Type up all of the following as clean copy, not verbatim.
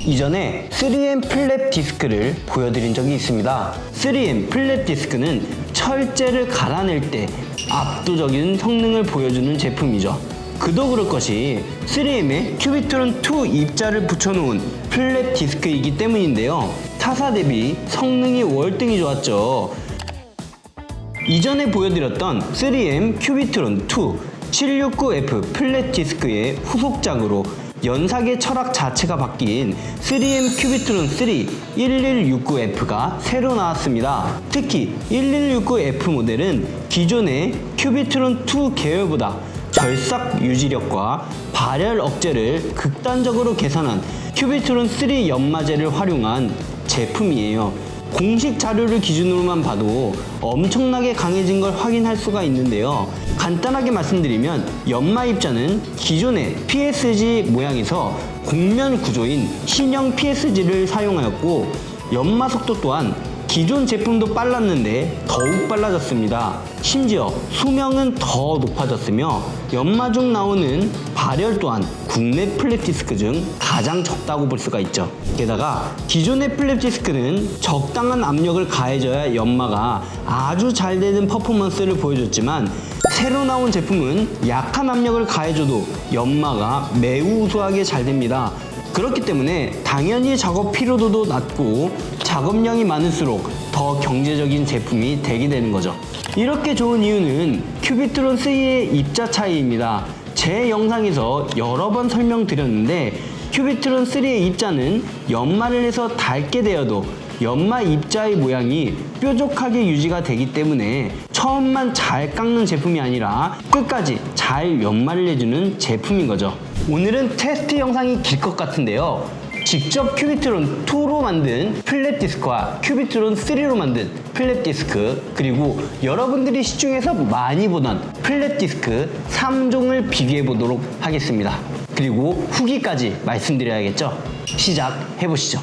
이전에 3M 플랩 디스크를 보여드린 적이 있습니다. 3M 플랩 디스크는 철제를 갈아낼 때 압도적인 성능을 보여주는 제품이죠. 그도 그럴 것이 3M의 큐비트론 2 입자를 붙여놓은 플랩 디스크이기 때문인데요. 타사 대비 성능이 월등히 좋았죠. 이전에 보여드렸던 3M 큐비트론 2 769F 플랫 디스크의 후속작으로 연삭의 철학 자체가 바뀐 3M 큐비트론 3 1169F가 새로 나왔습니다. 특히 1169F 모델은 기존의 큐비트론 2 계열보다 절삭 유지력과 발열 억제를 극단적으로 개선한 큐비트론 3 연마제를 활용한 제품이에요. 공식 자료를 기준으로만 봐도 엄청나게 강해진 걸 확인할 수가 있는데요. 간단하게 말씀드리면 연마 입자는 기존의 PSG 모양에서 곡면 구조인 신형 PSG를 사용하였고, 연마 속도 또한 기존 제품도 빨랐는데 더욱 빨라졌습니다. 심지어 수명은 더 높아졌으며 연마 중 나오는 발열 또한 국내 플랩 디스크 중 가장 적다고 볼 수가 있죠. 게다가 기존의 플랩 디스크는 적당한 압력을 가해줘야 연마가 아주 잘 되는 퍼포먼스를 보여줬지만, 새로 나온 제품은 약한 압력을 가해줘도 연마가 매우 우수하게 잘 됩니다. 그렇기 때문에 당연히 작업 피로도도 낮고 작업량이 많을수록 더 경제적인 제품이 되게 되는 거죠. 이렇게 좋은 이유는 큐비트론 3의 입자 차이입니다. 제 영상에서 여러 번 설명드렸는데, 큐비트론 3의 입자는 연마를 해서 닳게 되어도 연마 입자의 모양이 뾰족하게 유지가 되기 때문에 처음만 잘 깎는 제품이 아니라 끝까지 잘 연마를 해주는 제품인 거죠. 오늘은 테스트 영상이 길 것 같은데요. 직접 큐비트론 2로 만든 플랫 디스크와 큐비트론 3로 만든 플랫 디스크, 그리고 여러분들이 시중에서 많이 보던 플랫 디스크 3종을 비교해 보도록 하겠습니다. 그리고 후기까지 말씀드려야겠죠? 시작해 보시죠.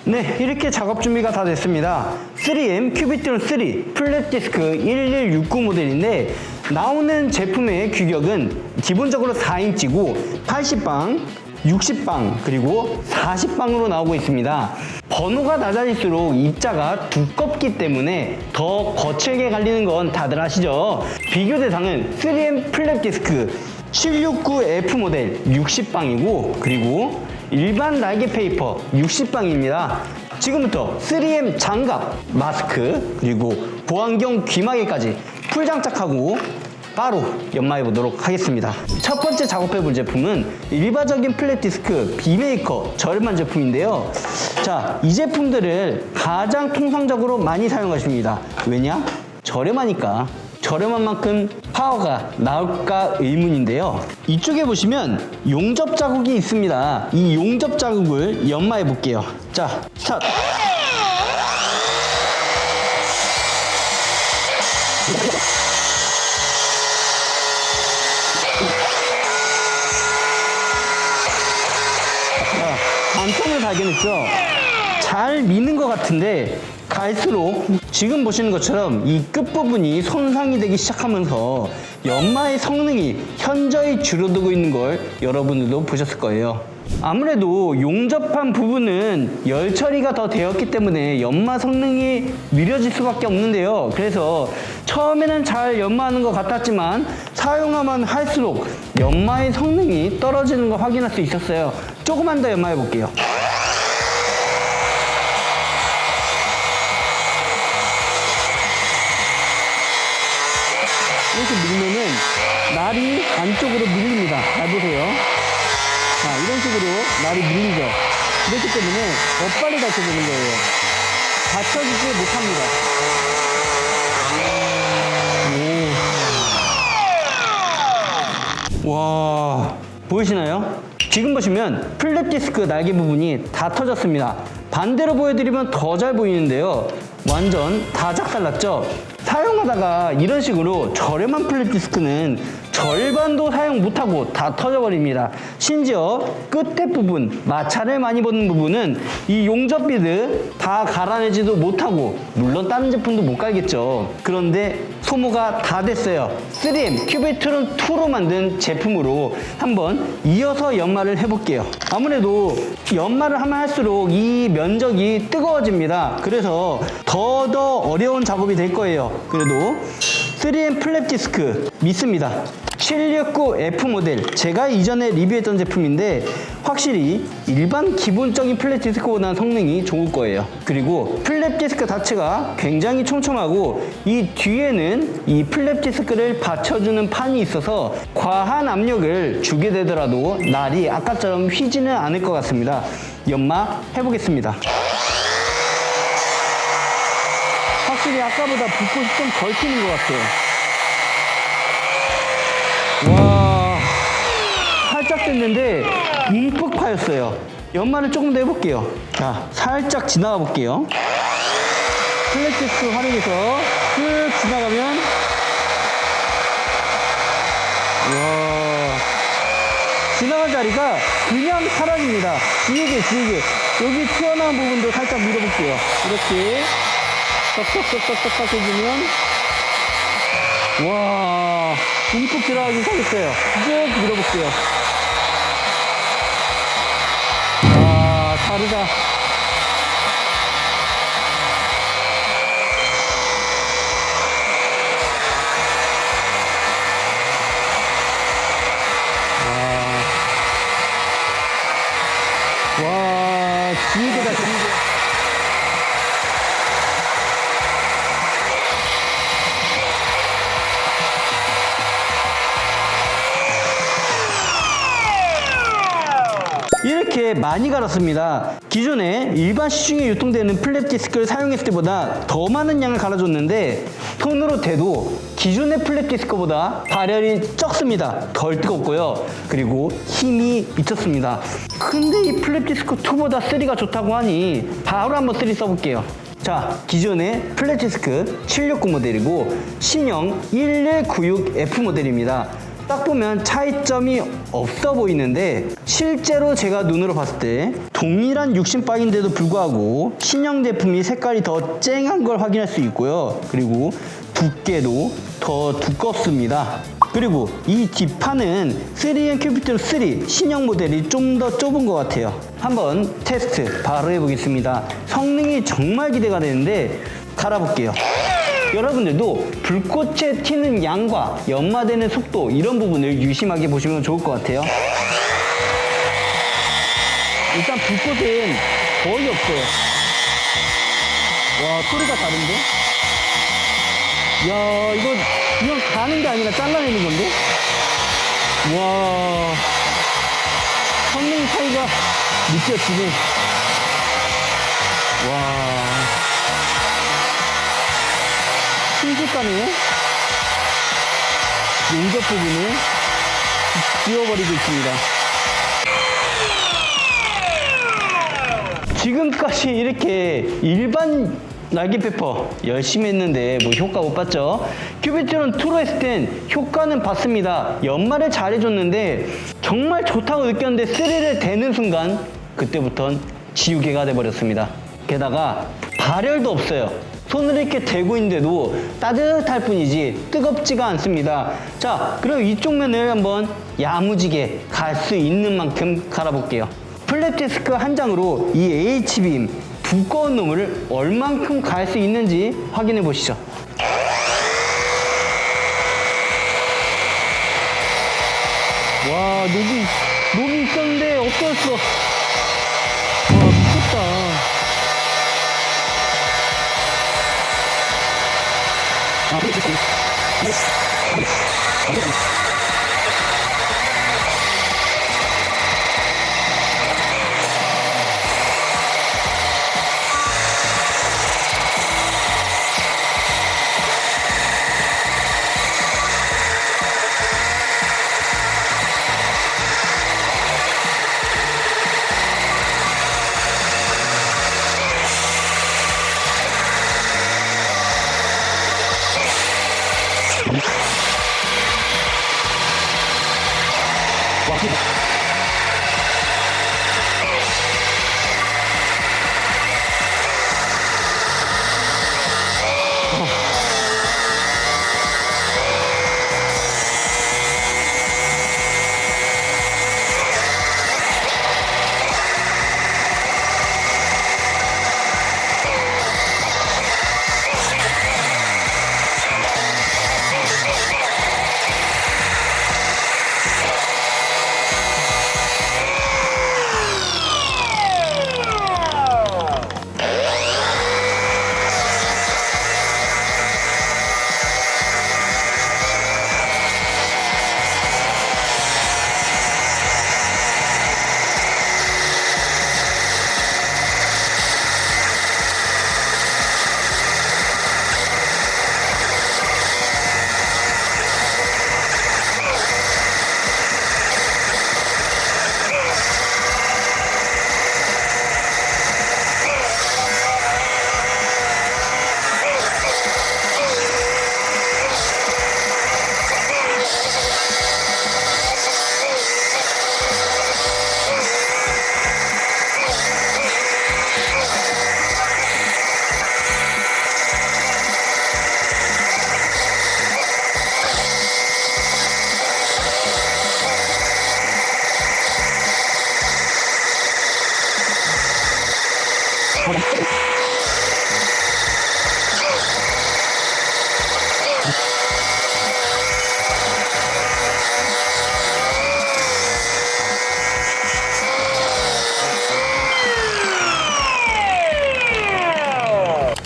네, 이렇게 작업 준비가 다 됐습니다. 3M 큐비트론 3 플랫 디스크 1169 모델인데, 나오는 제품의 규격은 기본적으로 4인치고 80방, 60방, 그리고 40방으로 나오고 있습니다. 번호가 낮아질수록 입자가 두껍기 때문에 더 거칠게 갈리는 건 다들 아시죠? 비교 대상은 3M 플랩 디스크 769F 모델 60방이고, 그리고 일반 날개 페이퍼 60방입니다. 지금부터 3M 장갑, 마스크, 그리고 보안경 귀마개까지 풀 장착하고 바로 연마해 보도록 하겠습니다. 첫 번째 작업해 볼 제품은 일반적인 플랫 디스크 비메이커 저렴한 제품인데요. 자, 이 제품들을 가장 통상적으로 많이 사용하십니다. 왜냐? 저렴하니까. 저렴한 만큼 파워가 나올까 의문인데요. 이쪽에 보시면 용접 자국이 있습니다. 이 용접 자국을 연마해 볼게요. 자, 스타트! 안통을 발견했죠? 잘 미는 것 같은데 갈수록 지금 보시는 것처럼 이 끝부분이 손상이 되기 시작하면서 연마의 성능이 현저히 줄어들고 있는 걸 여러분들도 보셨을 거예요. 아무래도 용접한 부분은 열 처리가 더 되었기 때문에 연마 성능이 느려질 수밖에 없는데요. 그래서 처음에는 잘 연마하는 것 같았지만 사용하면 할수록 연마의 성능이 떨어지는 걸 확인할 수 있었어요. 조금만 더 연마해 볼게요. 이렇게 밀면은 날이 안쪽으로 밀립니다. 잘 보세요. 자, 이런 식으로 날이 밀리죠. 그렇기 때문에 더 빨리 닫혀지는 거예요. 닫혀지지 못합니다. 오. 와, 보이시나요? 지금 보시면 플랫 디스크 날개 부분이 다 터졌습니다. 반대로 보여드리면 더 잘 보이는데요. 완전 다 작살났죠? 사용할 사용하다가 이런 식으로 저렴한 플랫 디스크는 절반도 사용 못하고 다 터져버립니다. 심지어 끝에 부분, 마찰을 많이 보는 부분은 이 용접 비드 다 갈아내지도 못하고, 물론 다른 제품도 못 갈겠죠. 그런데 소모가 다 됐어요. 3M 큐비트론 2로 만든 제품으로 한번 이어서 연마를 해볼게요. 아무래도 연마를 하면 할수록 이 면적이 뜨거워집니다. 그래서 더 어려운 작업이 될 거예요. 그래도 3M 플랫 디스크 믿습니다. 769F 모델, 제가 이전에 리뷰했던 제품인데 확실히 일반 기본적인 플랫 디스크보다는 성능이 좋을 거예요. 그리고 플랫 디스크 자체가 굉장히 촘촘하고 이 뒤에는 이 플랫 디스크를 받쳐주는 판이 있어서 과한 압력을 주게 되더라도 날이 아까처럼 휘지는 않을 것 같습니다. 연마 해보겠습니다. 확실히 아까보다 불꽃이 좀 덜 튀는 것 같아요. 와, 살짝 됐는데 움푹 파였어요. 연마를 조금 더 해볼게요. 자, 살짝 지나가 볼게요. 플랫 디스크 활용해서 쓱 지나가면, 와, 지나간 자리가 그냥 사라집니다. 지우개 여기 튀어나온 부분도 살짝 밀어볼게요. 이렇게 떡떡떡떡떡 해주면, 와, 움푹 들어가기 시작했어요. 쭉 밀어볼게요. 아, 다르다. 와, 지우개다, 지우개. 이렇게 많이 갈았습니다. 기존에 일반 시중에 유통되는 플랫 디스크를 사용했을 때보다 더 많은 양을 갈아줬는데 손으로 대도 기존의 플랫 디스크보다 발열이 적습니다. 덜 뜨겁고요. 그리고 힘이 미쳤습니다. 근데 이 플랫 디스크 2보다 3가 좋다고 하니 바로 한번 3 써볼게요. 자, 기존의 플랫 디스크 769 모델이고 신형 1196F 모델입니다. 딱 보면 차이점이 없어 보이는데 실제로 제가 눈으로 봤을 때 동일한 육신바인데도 불구하고 신형 제품이 색깔이 더 쨍한 걸 확인할 수 있고요. 그리고 두께도 더 두껍습니다. 그리고 이 뒷판은 3M 큐비트론 3 신형 모델이 좀 더 좁은 것 같아요. 한번 테스트 바로 해보겠습니다. 성능이 정말 기대가 되는데 갈아볼게요. 여러분들도 불꽃에 튀는 양과 연마되는 속도, 이런 부분을 유심하게 보시면 좋을 것 같아요. 일단 불꽃은 거의 없어요. 와, 소리가 다른데? 야, 이건 가는 게 아니라 잘라내는 건데? 와, 성능 차이가 느껴지네. 와, 순식간에 용접 부분을 지워버리고 있습니다. 지금까지 이렇게 일반 날개페퍼 열심히 했는데 뭐 효과 못 봤죠? 큐비트론 2로 했을 땐 효과는 봤습니다. 연마를 잘해줬는데 정말 좋다고 느꼈는데 3를 대는 순간 그때부턴 지우개가 돼버렸습니다. 게다가 발열도 없어요. 손을 이렇게 대고 있는데도 따뜻할 뿐이지 뜨겁지가 않습니다. 자, 그럼 이쪽 면을 한번 야무지게 갈 수 있는 만큼 갈아볼게요. 플랫 디스크 한 장으로 이 AH빔 두꺼운 놈을 얼만큼 갈 수 있는지 확인해 보시죠. 와, 녹이 있었는데 없어졌어. 와, 미쳤다.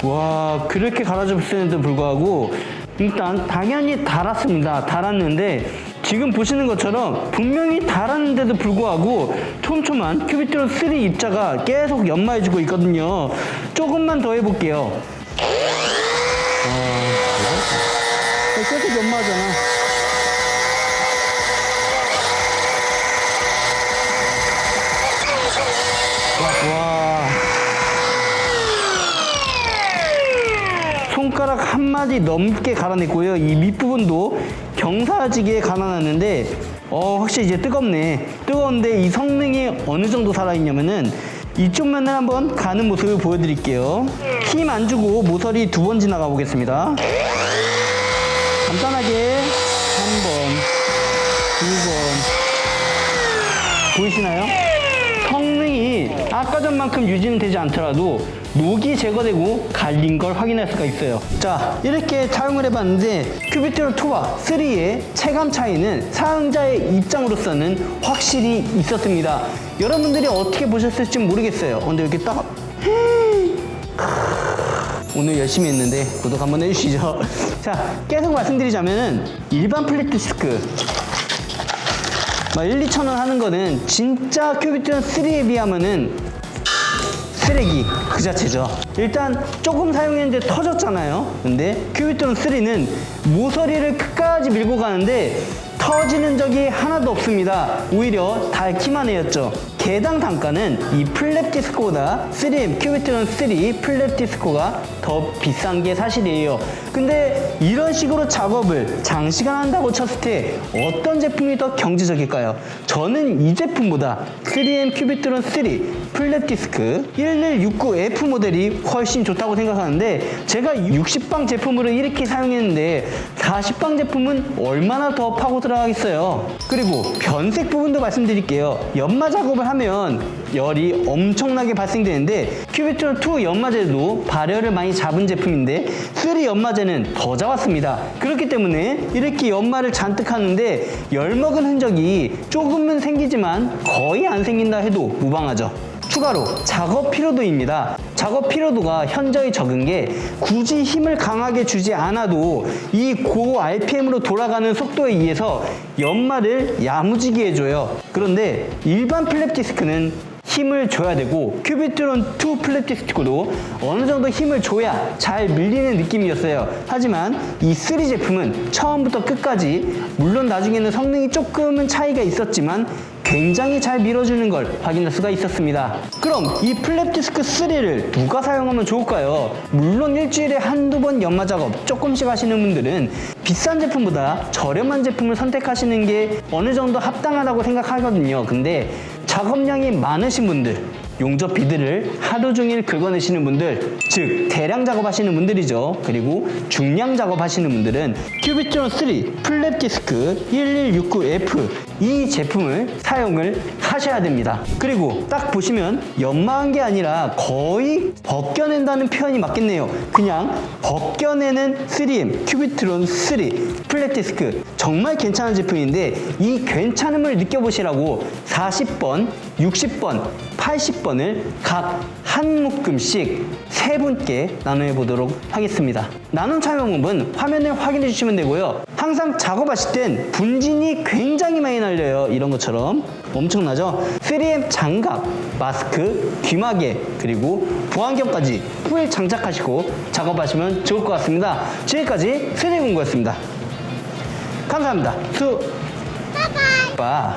와, 그렇게 갈아줬음에도 불구하고 일단 당연히 달았습니다. 달았는데 지금 보시는 것처럼 분명히 달았는데도 불구하고 촘촘한 큐비트론 3 입자가 계속 연마해주고 있거든요. 조금만 더 해볼게요. 계속 연마하잖아. 와. 손가락 한 마디 넘게 갈아냈고요. 이 밑부분도 경사지게 갈아놨는데 확실히 이제 뜨겁네. 뜨거운데 이 성능이 어느 정도 살아있냐면은 이쪽 면을 한번 가는 모습을 보여드릴게요. 힘 안 주고 모서리 2번 지나가 보겠습니다. 간단하게 3번, 2번 보이시나요? 성능이 아까 전만큼 유지는 되지 않더라도 녹이 제거되고 갈린 걸 확인할 수가 있어요. 자, 이렇게 사용을 해봤는데 큐비트론 2와 3의 체감 차이는 사용자의 입장으로서는 확실히 있었습니다. 여러분들이 어떻게 보셨을지 모르겠어요. 근데 이렇게 딱 오늘 열심히 했는데 구독 한번 해주시죠. 자, 계속 말씀드리자면은 일반 플랫 디스크 1-2천 원 하는 거는 진짜 큐비트론 3에 비하면은 쓰레기 그 자체죠. 일단 조금 사용했는데 터졌잖아요. 근데 큐비트론 3는 모서리를 끝까지 밀고 가는데 터지는 적이 하나도 없습니다. 오히려 닳기만 해였죠. 개당 단가는 이 플랩 디스코보다 3M 큐비트론 3 플랩 디스코가 더 비싼 게 사실이에요. 근데 이런 식으로 작업을 장시간 한다고 쳤을 때 어떤 제품이 더 경제적일까요? 저는 이 제품보다 3M 큐비트론 3 플랩 디스크 1169F 모델이 훨씬 좋다고 생각하는데 제가 60방 제품으로 이렇게 사용했는데 40방 제품은 얼마나 더 파고 들어가겠어요. 그리고 변색 부분도 말씀드릴게요. 연마 작업을 하면 열이 엄청나게 발생되는데 큐비트론 2 연마제도 발열을 많이 잡은 제품인데 3 연마제는 더 잡았습니다. 그렇기 때문에 이렇게 연마를 잔뜩 하는데 열 먹은 흔적이 조금은 생기지만 거의 안 생긴다 해도 무방하죠. 추가로 작업 피로도입니다. 작업 피로도가 현저히 적은 게 굳이 힘을 강하게 주지 않아도 이 고 RPM으로 돌아가는 속도에 의해서 연마를 야무지게 해줘요. 그런데 일반 플랩 디스크는 힘을 줘야 되고 큐비트론 2 플랩 디스크도 어느 정도 힘을 줘야 잘 밀리는 느낌이었어요. 하지만 이 3 제품은 처음부터 끝까지 물론 나중에는 성능이 조금은 차이가 있었지만 굉장히 잘 밀어주는 걸 확인할 수가 있었습니다. 그럼 이 플랩 디스크 3를 누가 사용하면 좋을까요? 물론 일주일에 한두 번 연마 작업 조금씩 하시는 분들은 비싼 제품보다 저렴한 제품을 선택하시는 게 어느 정도 합당하다고 생각하거든요. 근데 작업량이 많으신 분들, 용접 비드를 하루 종일 긁어내시는 분들, 즉 대량 작업하시는 분들이죠. 그리고 중량 작업하시는 분들은 큐비트론 3 플랩 디스크 1169F 이 제품을 사용을 하셔야 됩니다. 그리고 딱 보시면 연마한 게 아니라 거의 벗겨낸다는 표현이 맞겠네요. 그냥 벗겨내는 3M 큐비트론 3 플랩 디스크 정말 괜찮은 제품인데 이 괜찮음을 느껴보시라고 40번, 60번, 80번을 각 한 묶음씩 세 분께 나눠 보도록 하겠습니다. 나눔 참여 방법은 화면을 확인해 주시면 되고요. 항상 작업하실 땐 분진이 굉장히 많이 날려요. 이런 것처럼 엄청나죠? 3M 장갑, 마스크, 귀마개, 그리고 보안경까지 후에 장착하시고 작업하시면 좋을 것 같습니다. 지금까지 3D 공구였습니다. 감사합니다. 수. 바이바이.